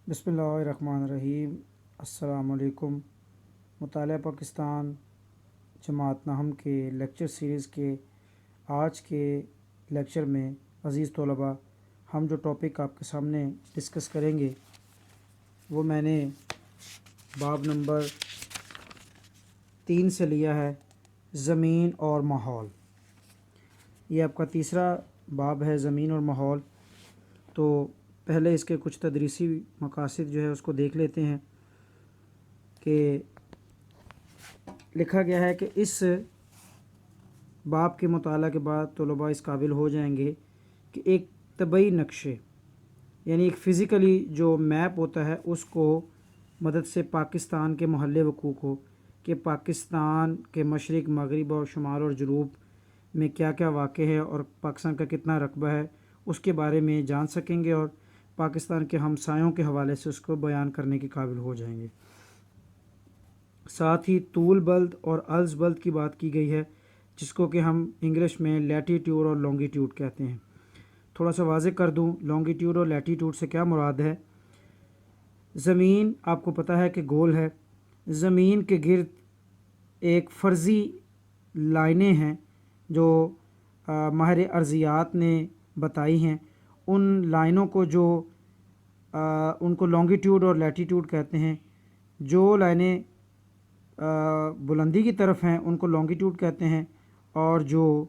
بسم اللہ الرحمن الرحیم۔ السلام علیکم۔ مطالعہ پاکستان جماعت نہم کے لیکچر سیریز کے آج کے لیکچر میں عزیز طلباء ہم جو ٹاپک آپ کے سامنے ڈسکس کریں گے وہ میں نے باب نمبر 3 سے لیا ہے، زمین اور ماحول۔ یہ آپ کا تیسرا باب ہے، زمین اور ماحول۔ تو پہلے اس کے کچھ تدریسی مقاصد جو ہے اس کو دیکھ لیتے ہیں کہ لکھا گیا ہے کہ اس باب کے مطالعہ کے بعد طلباء اس قابل ہو جائیں گے کہ ایک طبعی نقشے یعنی ایک فزیکلی جو میپ ہوتا ہے اس کو مدد سے پاکستان کے محل وقوع کو کہ پاکستان کے مشرق، مغرب اور شمال اور جنوب میں کیا کیا واقع ہے اور پاکستان کا کتنا رقبہ ہے اس کے بارے میں جان سکیں گے اور پاکستان کے ہمسایوں کے حوالے سے اس کو بیان کرنے کے قابل ہو جائیں گے۔ ساتھ ہی طول بلد اور عرض بلد کی بات کی گئی ہے، جس کو کہ ہم انگلش میں لیٹیٹیوڈ اور لانگیٹیوڈ کہتے ہیں۔ تھوڑا سا واضح کر دوں لانگیٹیوڈ اور لیٹیٹیوڈ سے کیا مراد ہے۔ زمین آپ کو پتہ ہے کہ گول ہے، زمین کے گرد ایک فرضی لائنیں ہیں جو ماہر ارضیات نے بتائی ہیں۔ ان لائنوں کو ان کو لانگیٹیوڈ اور لیٹیٹیوڈ کہتے ہیں۔ جو لائنیں بلندی کی طرف ہیں ان کو لانگیٹیوڈ کہتے ہیں، اور جو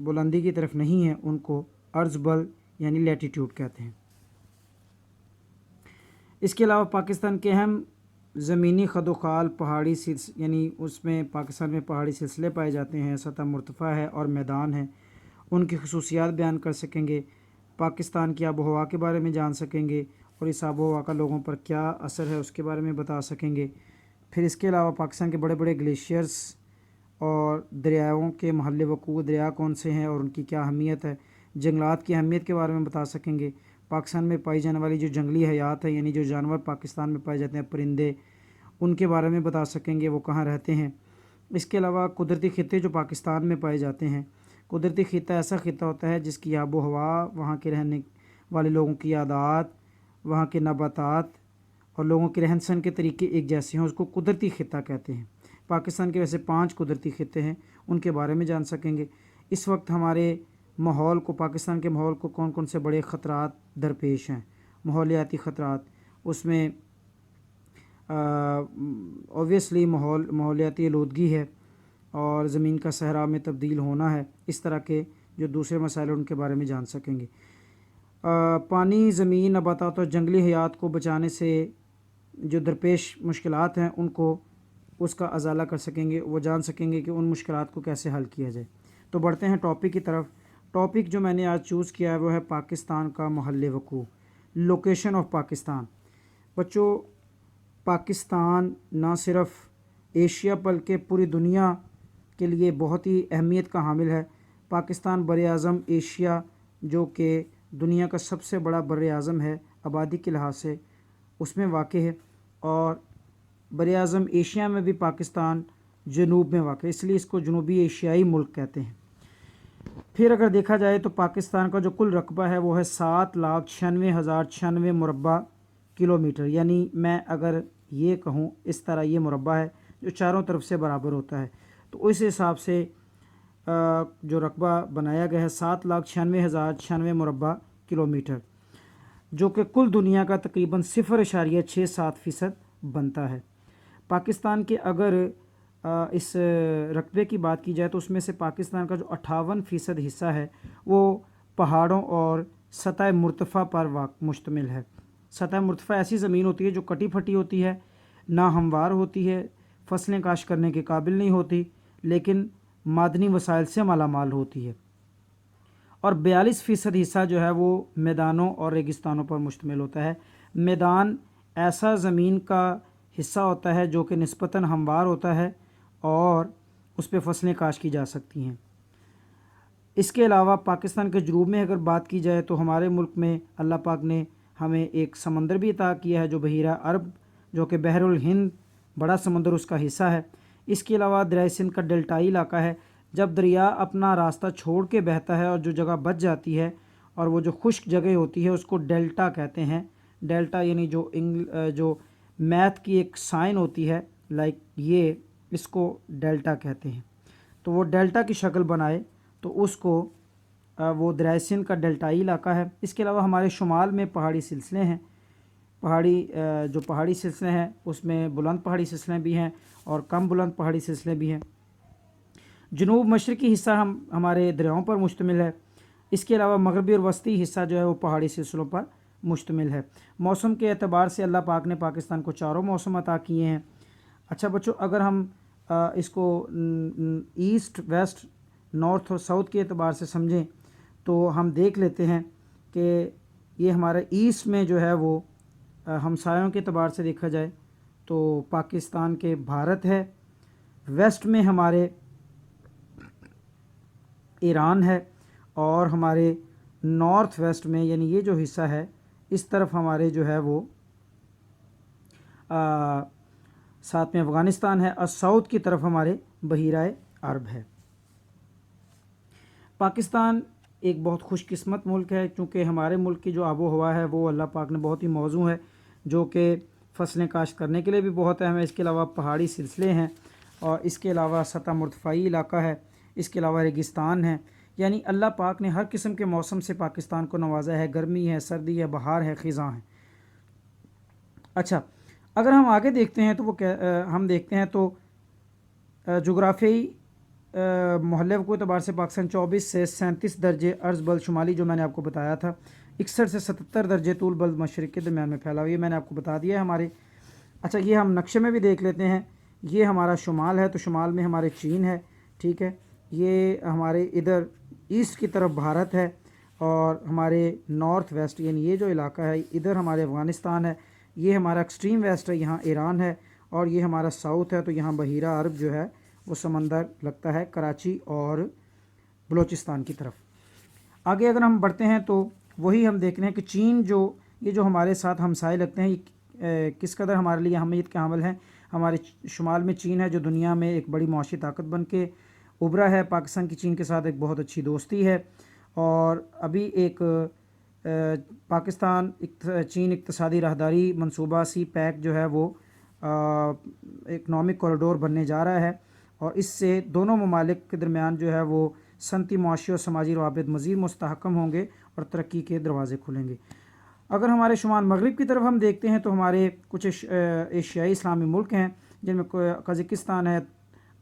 بلندی کی طرف نہیں ہیں ان کو عرض بلد یعنی لیٹیٹیوڈ کہتے ہیں۔ اس کے علاوہ پاکستان کے اہم زمینی خد و خال پہاڑی یعنی اس میں پاکستان میں پہاڑی سلسلے پائے جاتے ہیں، سطح مرتفع ہے اور میدان ہیں، ان کی خصوصیات بیان کر سکیں گے۔ پاکستان کی آب و ہوا کے بارے میں جان سکیں گے اور اس آب و ہوا کا لوگوں پر کیا اثر ہے اس کے بارے میں بتا سکیں گے۔ پھر اس کے علاوہ پاکستان کے بڑے بڑے گلیشیئرز اور دریاؤں کے محل وقوع دریا کون سے ہیں اور ان کی کیا اہمیت ہے، جنگلات کی اہمیت کے بارے میں بتا سکیں گے۔ پاکستان میں پائی جانے والی جو جنگلی حیات ہے یعنی جو جانور پاکستان میں پائے جاتے ہیں، پرندے، ان کے بارے میں بتا سکیں گے، وہ کہاں رہتے ہیں۔ اس کے علاوہ قدرتی خطے جو پاکستان میں پائے جاتے ہیں، قدرتی خطہ ایسا خطہ ہوتا ہے جس کی آب و ہوا، وہاں کے رہنے والے لوگوں کی عادات، وہاں کے نباتات اور لوگوں کے رہن سہن کے طریقے ایک جیسے ہیں، اس کو قدرتی خطہ کہتے ہیں۔ پاکستان کے ویسے 5 قدرتی خطے ہیں، ان کے بارے میں جان سکیں گے۔ اس وقت ہمارے ماحول کو، پاکستان کے ماحول کو کون کون سے بڑے خطرات درپیش ہیں، ماحولیاتی خطرات، اس میں اوبویسلی ماحولیاتی آلودگی ہے اور زمین کا صحرا میں تبدیل ہونا ہے، اس طرح کے جو دوسرے مسائل ان کے بارے میں جان سکیں گے۔ پانی، زمین، نباتات اور جنگلی حیات کو بچانے سے جو درپیش مشکلات ہیں ان کو اس کا ازالہ کر سکیں گے، وہ جان سکیں گے کہ ان مشکلات کو کیسے حل کیا جائے۔ تو بڑھتے ہیں ٹاپک کی طرف۔ ٹاپک جو میں نے آج چوز کیا ہے وہ ہے پاکستان کا محل وقوع، لوکیشن آف پاکستان۔ بچوں، پاکستان نہ صرف ایشیا بلکہ پوری دنیا کے لیے بہت ہی اہمیت کا حامل ہے۔ پاکستان بر اعظم ایشیا جو کہ دنیا کا سب سے بڑا بر اعظم ہے آبادی کے لحاظ سے، اس میں واقع ہے، اور بر اعظم ایشیا میں بھی پاکستان جنوب میں واقع ہے، اس لیے اس کو جنوبی ایشیائی ملک کہتے ہیں۔ پھر اگر دیکھا جائے تو پاکستان کا جو کل رقبہ ہے وہ ہے 7,96,096 مربع کلومیٹر، یعنی میں اگر یہ کہوں اس طرح یہ مربع ہے جو چاروں طرف سے برابر ہوتا ہے، تو اس حساب سے جو رقبہ بنایا گیا ہے 7,96,096 مربع کلومیٹر، جو کہ کل دنیا کا تقریباً 0.67% بنتا ہے۔ پاکستان کے اگر اس رقبے کی بات کی جائے تو اس میں سے پاکستان کا جو 58% حصہ ہے وہ پہاڑوں اور سطح مرتفع پر مشتمل ہے۔ سطح مرتفع ایسی زمین ہوتی ہے جو کٹی پھٹی ہوتی ہے، ناہموار ہوتی ہے، فصلیں کاشت کرنے کے قابل نہیں ہوتی، لیکن معدنی وسائل سے مالا مال ہوتی ہے، اور 42% حصہ جو ہے وہ میدانوں اور ریگستانوں پر مشتمل ہوتا ہے۔ میدان ایسا زمین کا حصہ ہوتا ہے جو کہ نسبتاً ہموار ہوتا ہے اور اس پہ فصلیں کاشت کی جا سکتی ہیں۔ اس کے علاوہ پاکستان کے جنوب میں اگر بات کی جائے تو ہمارے ملک میں اللہ پاک نے ہمیں ایک سمندر بھی عطا کیا ہے جو بحیرہ عرب، جو کہ بحر الہند بڑا سمندر اس کا حصہ ہے۔ اس کے علاوہ دریائے سندھ کا ڈیلٹائی علاقہ ہے۔ جب دریا اپنا راستہ چھوڑ کے بہتا ہے اور جو جگہ بچ جاتی ہے اور وہ جو خشک جگہ ہوتی ہے اس کو ڈیلٹا کہتے ہیں، ڈیلٹا یعنی جو میتھ کی ایک سائن ہوتی ہے لائک یہ، اس کو ڈیلٹا کہتے ہیں، تو وہ ڈیلٹا کی شکل بنائے تو اس کو وہ دریائے سندھ کا ڈیلٹائی علاقہ ہے۔ اس کے علاوہ ہمارے شمال میں پہاڑی سلسلے ہیں، جو پہاڑی سلسلے ہیں اس میں بلند پہاڑی سلسلے بھی ہیں اور کم بلند پہاڑی سلسلے بھی ہیں۔ جنوب مشرقی حصہ ہمارے دریاؤں پر مشتمل ہے۔ اس کے علاوہ مغربی اور وسطی حصہ جو ہے وہ پہاڑی سلسلوں پر مشتمل ہے۔ موسم کے اعتبار سے اللہ پاک نے پاکستان کو چاروں موسم عطا کیے ہیں۔ اچھا بچوں، اگر ہم اس کو ایسٹ ویسٹ نارتھ اور ساؤتھ کے اعتبار سے سمجھیں تو ہم دیکھ لیتے ہیں کہ یہ ہمارا ایسٹ میں جو ہے وہ ہمسایوں کے اعتبار سے دیکھا جائے تو پاکستان کے بھارت ہے، ویسٹ میں ہمارے ایران ہے، اور ہمارے نارتھ ویسٹ میں یعنی یہ جو حصہ ہے اس طرف ہمارے جو ہے وہ ساتھ میں افغانستان ہے، اور ساؤتھ کی طرف ہمارے بحیرہ عرب ہے۔ پاکستان ایک بہت خوش قسمت ملک ہے، چونکہ ہمارے ملک کی جو آب و ہوا ہے وہ اللہ پاک نے بہت ہی موزوں ہے، جو کہ فصلیں کاشت کرنے کے لیے بھی بہت اہم ہے۔ اس کے علاوہ پہاڑی سلسلے ہیں، اور اس کے علاوہ سطح مرتفعی علاقہ ہے، اس کے علاوہ ریگستان ہے، یعنی اللہ پاک نے ہر قسم کے موسم سے پاکستان کو نوازا ہے، گرمی ہے، سردی ہے، بہار ہے، خزاں ہے۔ اچھا، اگر ہم آگے دیکھتے ہیں تو ہم دیکھتے ہیں تو جغرافیائی محلے کے اعتبار سے پاکستان 24 سے 37 درجے عرض بلد شمالی، جو میں نے آپ کو بتایا تھا، 61 سے 77 درجے طول بلد مشرق کے درمیان میں پھیلا ہوا، یہ میں نے آپ کو بتا دیا ہے ہمارے۔ اچھا، یہ ہم نقشے میں بھی دیکھ لیتے ہیں، یہ ہمارا شمال ہے، تو شمال میں ہمارے چین ہے، ٹھیک ہے، یہ ہمارے ادھر ایسٹ کی طرف بھارت ہے، اور ہمارے نارتھ ویسٹ یعنی یہ جو علاقہ ہے ادھر ہمارے افغانستان ہے، یہ ہمارا ایکسٹریم ویسٹ ہے، یہاں ایران ہے، اور یہ ہمارا ساؤتھ ہے، تو یہاں بحیرہ عرب جو ہے وہ سمندر لگتا ہے کراچی اور بلوچستان کی طرف۔ آگے اگر ہم بڑھتے ہیں تو وہی ہم دیکھ رہے ہیں کہ چین یہ جو ہمارے ساتھ ہمسائے لگتے ہیں، یہ کس قدر ہمارے لیے اہمیت کے حامل ہیں۔ ہمارے شمال میں چین ہے، جو دنیا میں ایک بڑی معاشی طاقت بن کے ابھرا ہے، پاکستان کی چین کے ساتھ ایک بہت اچھی دوستی ہے، اور ابھی ایک پاکستان چین اقتصادی راہداری منصوبہ سی پیک جو ہے وہ اکنامک کوریڈور بننے جا رہا ہے، اور اس سے دونوں ممالک کے درمیان جو ہے وہ صنعتی، معاشی اور سماجی روابط مزید مستحکم ہوں گے اور ترقی کے دروازے کھلیں گے۔ اگر ہمارے شمال مغرب کی طرف ہم دیکھتے ہیں تو ہمارے کچھ ایشیائی اسلامی ملک ہیں، جن میں قزاقستان ہے،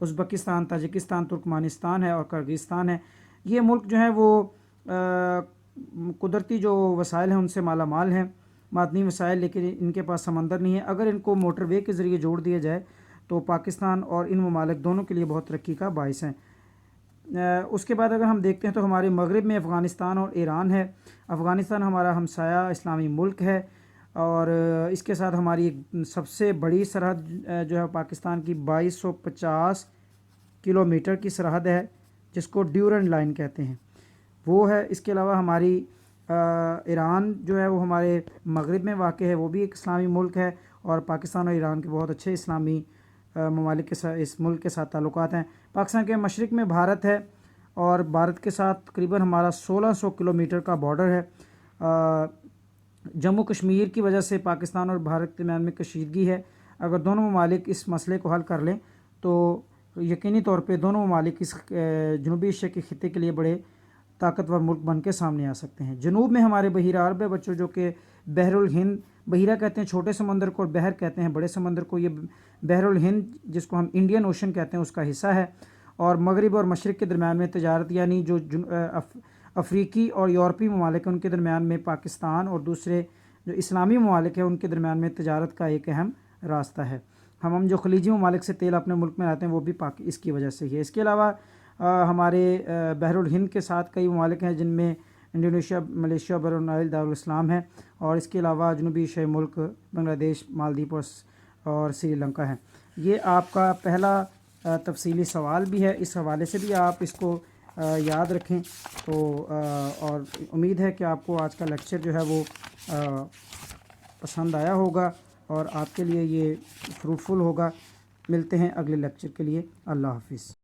ازبکستان، تاجکستان، ترکمانستان ہے اور کرغزستان ہے۔ یہ ملک جو ہیں وہ قدرتی جو وسائل ہیں ان سے مالا مال ہیں، معدنی وسائل، لیکن ان کے پاس سمندر نہیں ہے۔ اگر ان کو موٹر وے کے ذریعے جوڑ دیا جائے تو پاکستان اور ان ممالک دونوں کے لیے بہت ترقی کا باعث ہیں۔ اس کے بعد اگر ہم دیکھتے ہیں تو ہمارے مغرب میں افغانستان اور ایران ہے۔ افغانستان ہمارا ہمسایہ اسلامی ملک ہے، اور اس کے ساتھ ہماری ایک سب سے بڑی سرحد جو ہے پاکستان کی 2250 کلومیٹر کی سرحد ہے، جس کو ڈیورنڈ لائن کہتے ہیں، وہ ہے۔ اس کے علاوہ ہماری ایران جو ہے وہ ہمارے مغرب میں واقع ہے، وہ بھی ایک اسلامی ملک ہے، اور پاکستان اور ایران کے بہت اچھے اسلامی ممالک کے ساتھ اس ملک کے ساتھ تعلقات ہیں۔ پاکستان کے مشرق میں بھارت ہے، اور بھارت کے ساتھ تقریباً ہمارا 1600 کلومیٹر کا بارڈر ہے۔ جموں کشمیر کی وجہ سے پاکستان اور بھارت کے درمیان میں کشیدگی ہے۔ اگر دونوں ممالک اس مسئلے کو حل کر لیں تو یقینی طور پہ دونوں ممالک اس جنوبی ایشیا کے خطے کے لیے بڑے طاقتور ملک بن کے سامنے آ سکتے ہیں۔ جنوب میں ہمارے بحیرہ عرب ہے بچوں، جو کہ بحر الہند، بحیرہ کہتے ہیں چھوٹے سمندر کو، اور بحر کہتے ہیں بڑے سمندر کو۔ یہ بحر الہند جس کو ہم انڈین اوشن کہتے ہیں اس کا حصہ ہے، اور مغرب اور مشرق کے درمیان میں تجارت یعنی جو افریقی اور یورپی ممالک ہیں ان کے درمیان میں پاکستان اور دوسرے جو اسلامی ممالک ہیں ان کے درمیان میں تجارت کا ایک اہم راستہ ہے۔ ہم جو خلیجی ممالک سے تیل اپنے ملک میں لاتے ہیں وہ بھی اس کی وجہ سے ہی ہے۔ اس کے علاوہ ہمارے بحر الہند کے ساتھ کئی ممالک ہیں، جن میں انڈونیشیا، ملیشیا، بحرالعین، دارالاسلام ہے، اور اس کے علاوہ جنوبی ایشیائی ملک بنگلہ دیش، مالدیپ اور سری لنکا ہیں۔ یہ آپ کا پہلا تفصیلی سوال بھی ہے، اس حوالے سے بھی آپ اس کو یاد رکھیں۔ تو اور امید ہے کہ آپ کو آج کا لیکچر جو ہے وہ پسند آیا ہوگا اور آپ کے لیے یہ فروٹفل ہوگا۔ ملتے ہیں اگلے لیکچر کے لیے۔ اللہ حافظ۔